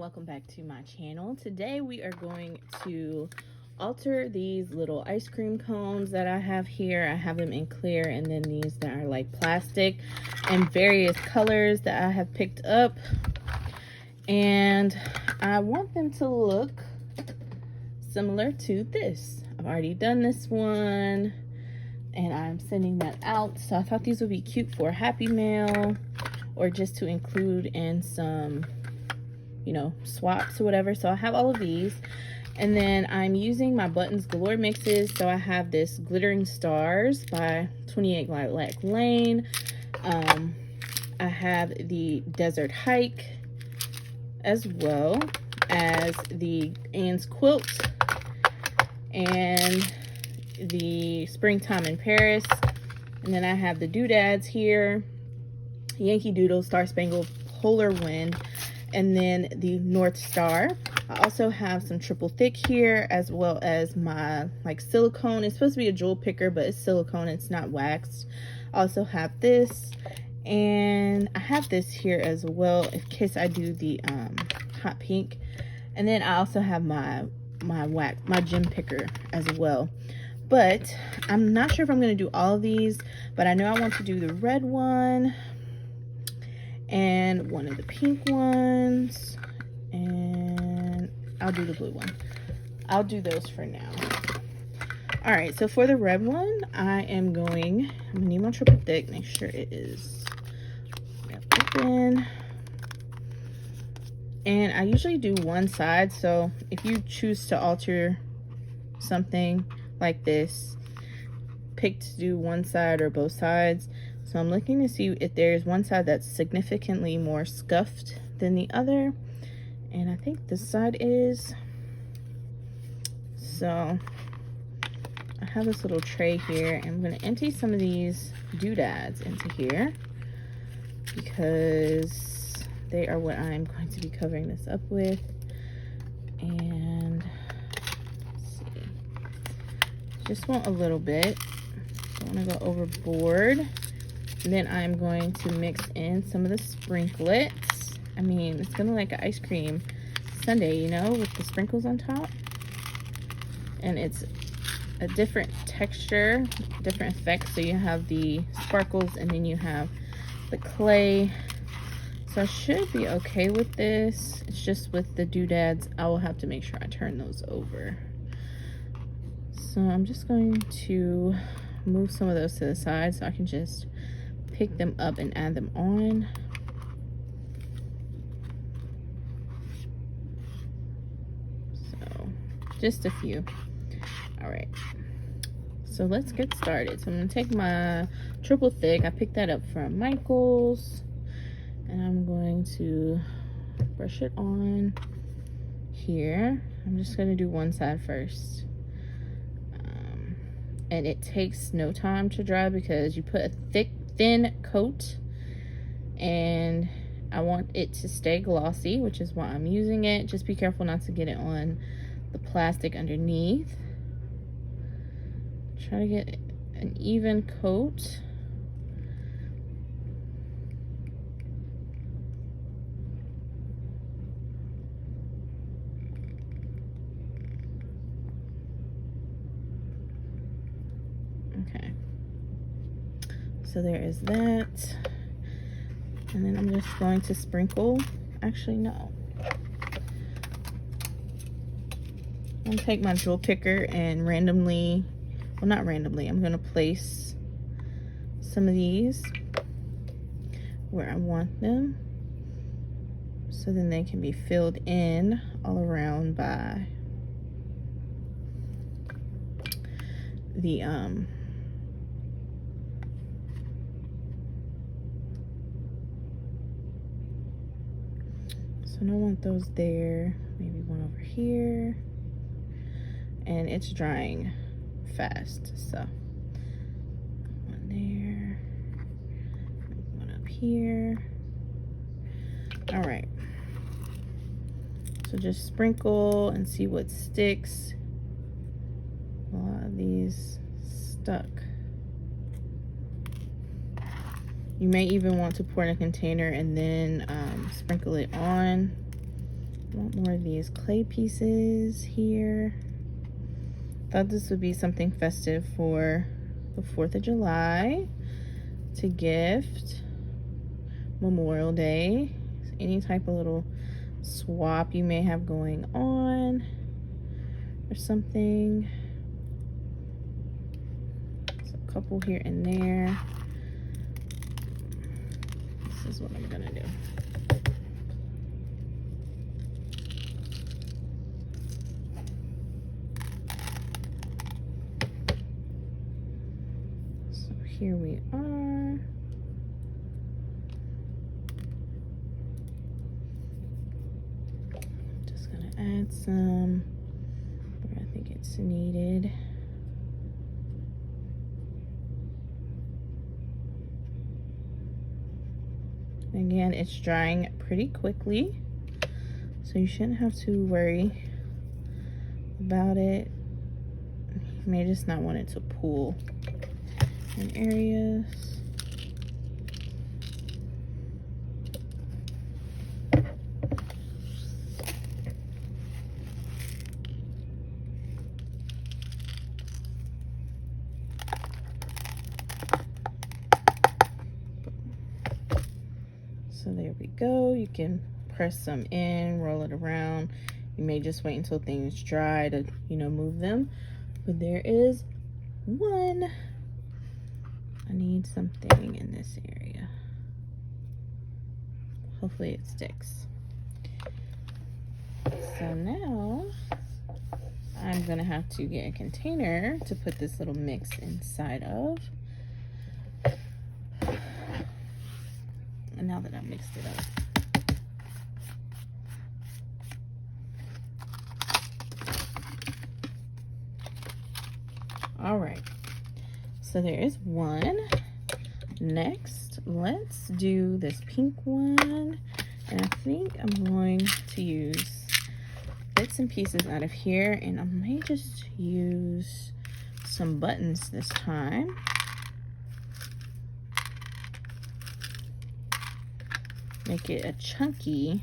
welcome back to my channel. Today we are going to alter these little ice cream cones that I have here. I have them in clear, and then these that are like plastic and various colors that I have picked up, and I want them to look similar to this. I've already done this one and I'm sending that out, so I thought these would be cute for a Happy Mail or just to include in some, you know, swaps or whatever. So I have all of these, and then I'm using my Buttons Galore mixes. So I have this Glittering Stars by 28 Lilac Lane. I have the Desert Hike, as well as the Anne's Quilt and the Springtime in Paris. And then I have the doodads here, Yankee Doodle, Star Spangled, Polar Wind, and then the North Star. I also have some triple thick here, as well as my like silicone. It's supposed to be a jewel picker, but it's silicone, it's not waxed. I also have this, and I have this here as well in case I do the hot pink. And then I also have my gem picker as well. But I'm not sure if I'm going to do all of these, but I know I want to do the red one and one of the pink ones, and I'll do the blue one. I'll do those for now. All right, so for the red one, I'm gonna need my triple thick. Make sure it is open. And I usually do one side, so if you choose to alter something like this, pick to do one side or both sides. So I'm looking to see if there's one side that's significantly more scuffed than the other, and I think this side is. So I have this little tray here, and I'm going to empty some of these doodads into here because they are what I'm going to be covering this up with. And let's see, just want a little bit. Don't want to go overboard. And then I'm going to mix in some of the sprinklets. I mean, it's gonna like an ice cream sundae, you know, with the sprinkles on top. And it's a different texture, different effects. So you have the sparkles, and then you have the clay. So I should be okay with this. It's just with the doodads, I will have to make sure I turn those over. So I'm just going to move some of those to the side so I can just pick them up and add them on. So just a few. All right, so let's get started. So I'm gonna take my triple thick. I picked that up from Michael's, and I'm going to brush it on here. I'm just gonna do one side first. And it takes no time to dry because you put a thin coat, and I want it to stay glossy, which is why I'm using it. Just be careful not to get it on the plastic underneath. Try to get an even coat. Okay, so there is that. And then I'm just going to sprinkle. Actually, no. I'm gonna take my jewel picker and randomly, well, not randomly, I'm gonna place some of these where I want them, so then they can be filled in all around by the so I don't want those there. Maybe one over here. And it's drying fast, so one there, one up here. All right, so just sprinkle and see what sticks. A lot of these stuck. You may even want to pour in a container and then sprinkle it on. Want more of these clay pieces here. Thought this would be something festive for the 4th of July to gift. Memorial Day. Any type of little swap you may have going on or something. So a couple here and there. This is what I'm gonna do. So here we are. Just gonna add some where I think it's needed. Again, it's drying pretty quickly, so you shouldn't have to worry about it. You may just not want it to pool in areas. So there we go. You can press some in, roll it around. You may just wait until things dry to, move them. But there is one. I need something in this area. Hopefully it sticks. So now I'm gonna have to get a container to put this little mix inside of. And now that I've mixed it up. All right, so there is one. Next, let's do this pink one. And I think I'm going to use bits and pieces out of here, and I may just use some buttons this time. Make it a chunky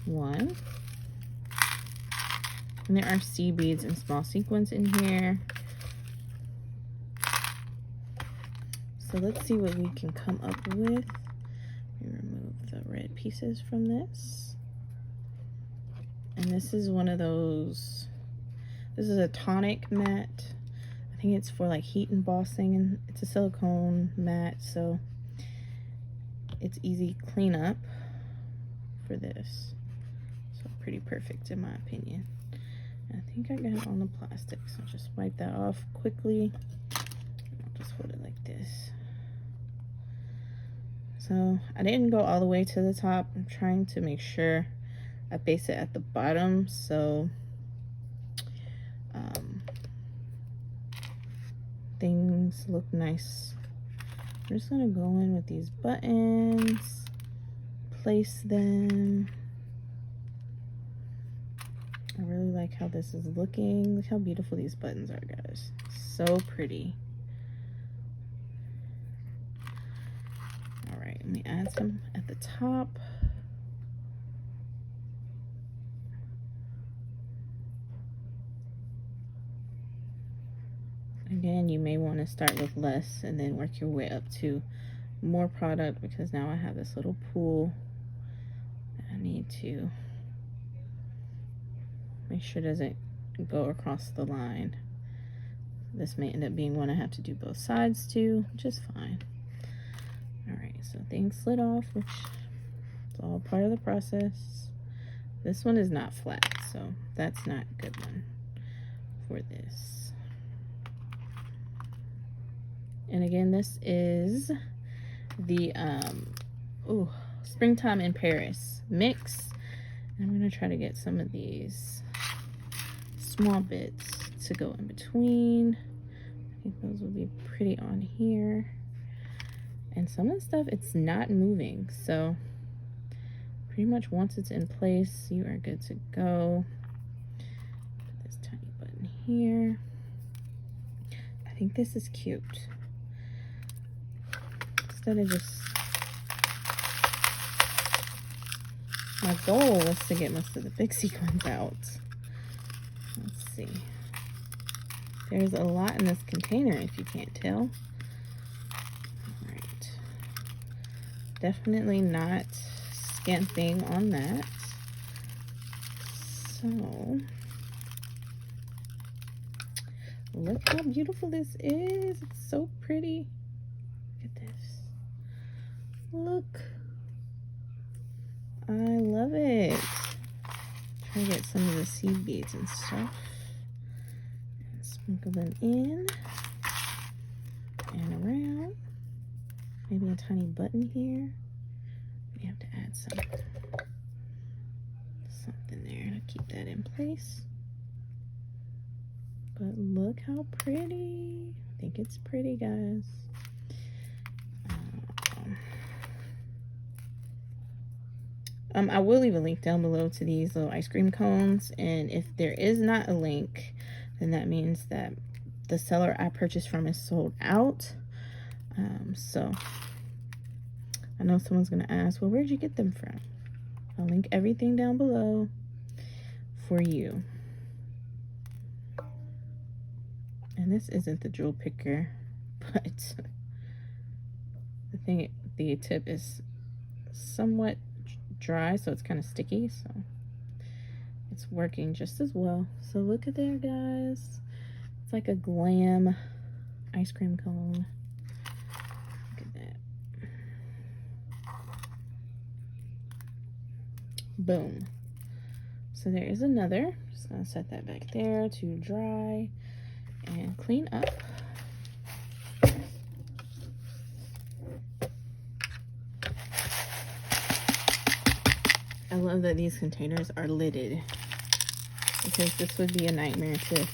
one. And there are seed beads and small sequins in here. So let's see what we can come up with. Let me remove the red pieces from this. And this is one of those, this is a tonic mat. I think it's for like heat embossing, and it's a silicone mat, so it's easy cleanup for this. So pretty perfect in my opinion. I think I got it on the plastic, so I'll just wipe that off quickly. I'll just hold it like this. So I didn't go all the way to the top. I'm trying to make sure I base it at the bottom, so things look nice. I'm just gonna go in with these buttons, place them. I really like how this is looking. Look how beautiful these buttons are, guys. So pretty. All right, let me add some at the top. Again, you may want to start with less and then work your way up to more product, because now I have this little pool that I need to make sure it doesn't go across the line. This may end up being one I have to do both sides to, which is fine. All right, so things slid off, which is all part of the process. This one is not flat, so that's not a good one for this. And again, this is the Springtime in Paris mix. I'm gonna try to get some of these small bits to go in between. I think those will be pretty on here. And some of the stuff, it's not moving, so pretty much once it's in place, you are good to go. Put this tiny button here. I think this is cute. Instead of just My goal was to get most of the big sequins out. Let's see. There's a lot in this container, if you can't tell. Alright. Definitely not skimping on that. So, look how beautiful this is. It's so pretty. Look at this. Look. I love it. Try to get some of the seed beads and stuff. And sprinkle them in and around. Maybe a tiny button here. We have to add something there to keep that in place. But look how pretty. I think it's pretty, guys. I will leave a link down below to these little ice cream cones, and if there is not a link, then that means that the seller I purchased from is sold out. So I know someone's gonna ask, well, where'd you get them from? I'll link everything down below for you. And this isn't the jewel picker, but the tip is somewhat dry, so it's kind of sticky, so it's working just as well. So look at there, guys. It's like a glam ice cream cone. Look at that. Boom. So there is another. Just gonna set that back there to dry and clean up. I love that these containers are lidded, because this would be a nightmare to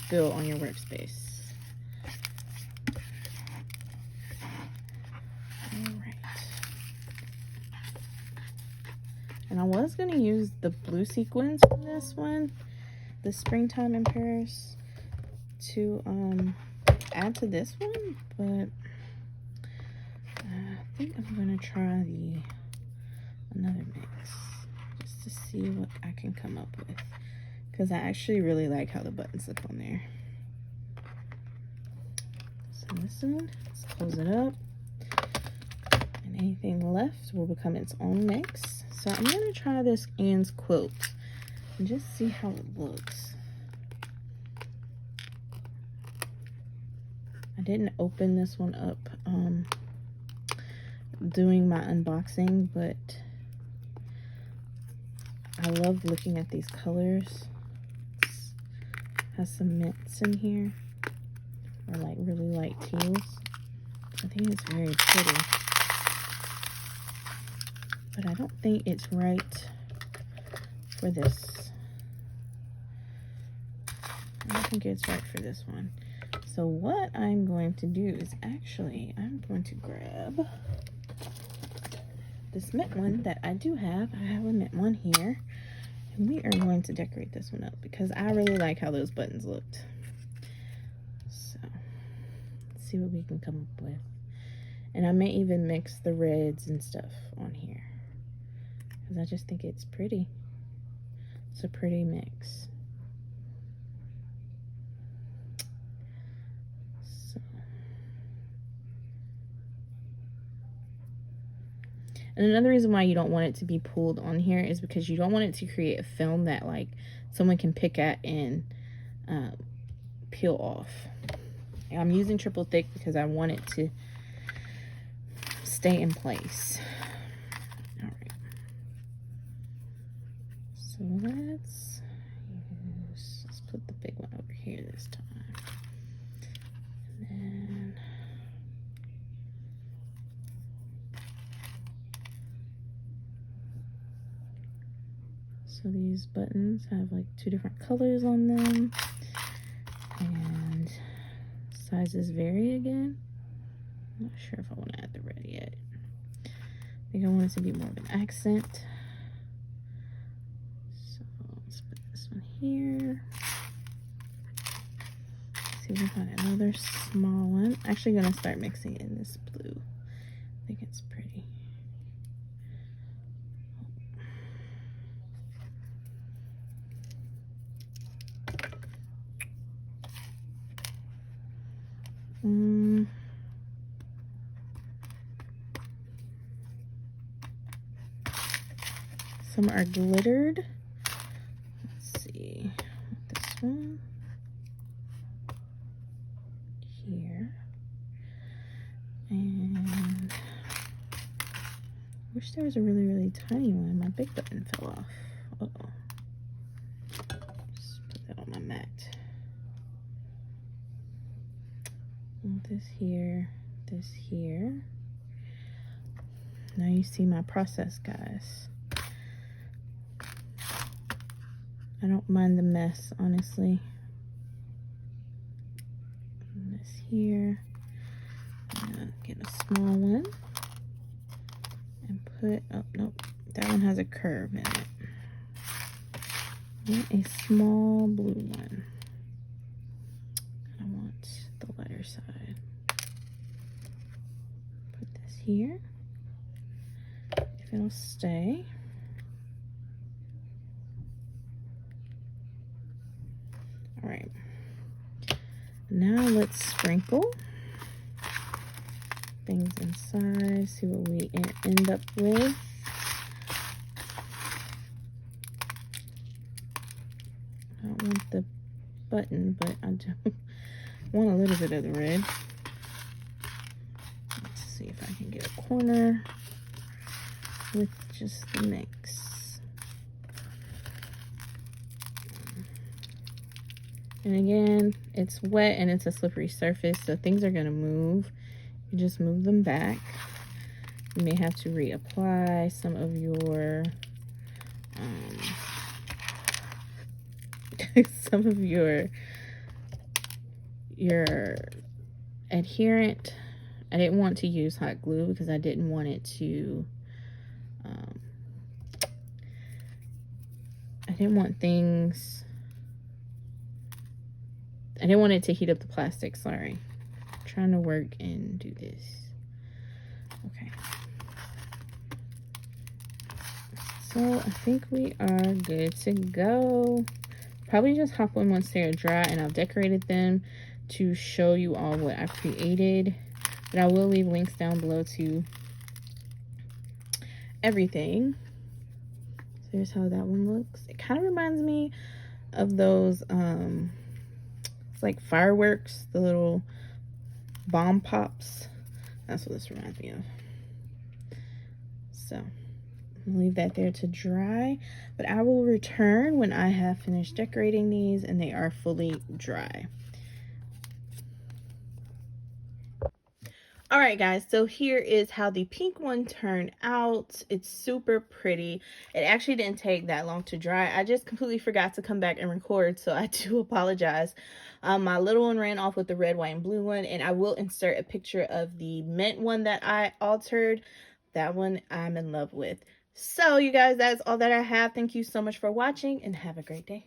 spill on your workspace. Alright. And I was going to use the blue sequins from this one, the Springtime in Paris, to add to this one, but I think I'm going to try another mix. To see what I can come up with, because I actually really like how the buttons look on there. So this one, let's close it up, and anything left will become its own mix. So I'm going to try this Anne's quilt and just see how it looks. I didn't open this one up doing my unboxing, but I love looking at these colors. It has some mints in here, or like really light teals. I think it's very pretty, but I don't think it's right for this. I don't think it's right for this one. So what I'm going to do is actually, I'm going to grab this mint one that I do have. I have a mint one here. And we are going to decorate this one up because I really like how those buttons looked. So, let's see what we can come up with. And I may even mix the reds and stuff on here, because I just think it's pretty. It's a pretty mix. So. And another reason why you don't want it to be pulled on here is because you don't want it to create a film that like someone can pick at and peel off. And I'm using triple thick because I want it to stay in place. All right. So let's put the big one over here this time. And then so these buttons have like 2 different colors on them, and sizes vary again. I'm not sure if I want to add the red yet. I think I want it to be more of an accent. So let's put this one here. See if we can find another small one. I'm actually going to start mixing in this blue. I think it's pretty. Some are glittered. Let's see. This one. Here. And I wish there was a really, really tiny one. My big button fell off. Uh-oh. Just put that on my mat. This here, this here. Now you see my process, guys. I don't mind the mess, honestly. And this here. I'm gonna get a small one and put, oh nope, that one has a curve in it. And a small blue one. I want the letter side. Put this here. If it'll stay. All right. Now let's sprinkle things inside, see what we end up with. I don't want the button, but I do want a little bit of the red. Let's see if I can get a corner with just the mix. And again, it's wet and it's a slippery surface, so things are going to move. You just move them back. You may have to reapply some of your some of your adherent. I didn't want to use hot glue because I didn't want it to I didn't want it to heat up the plastic. Sorry. I'm trying to work and do this. Okay. So I think we are good to go. Probably just hop on once they're dry, and I've decorated them to show you all what I've created. But I will leave links down below to everything. So here's how that one looks. It kind of reminds me of those it's like fireworks, the little bomb pops. That's what this reminds me of. So I'll leave that there to dry, but I will return when I have finished decorating these and they are fully dry. All right, guys, so here is how the pink one turned out. It's super pretty. It actually didn't take that long to dry. I just completely forgot to come back and record, so I do apologize. My little one ran off with the red, white, and blue one, and I will insert a picture of the mint one that I altered. That one I'm in love with. So, you guys, that's all that I have. Thank you so much for watching, and have a great day.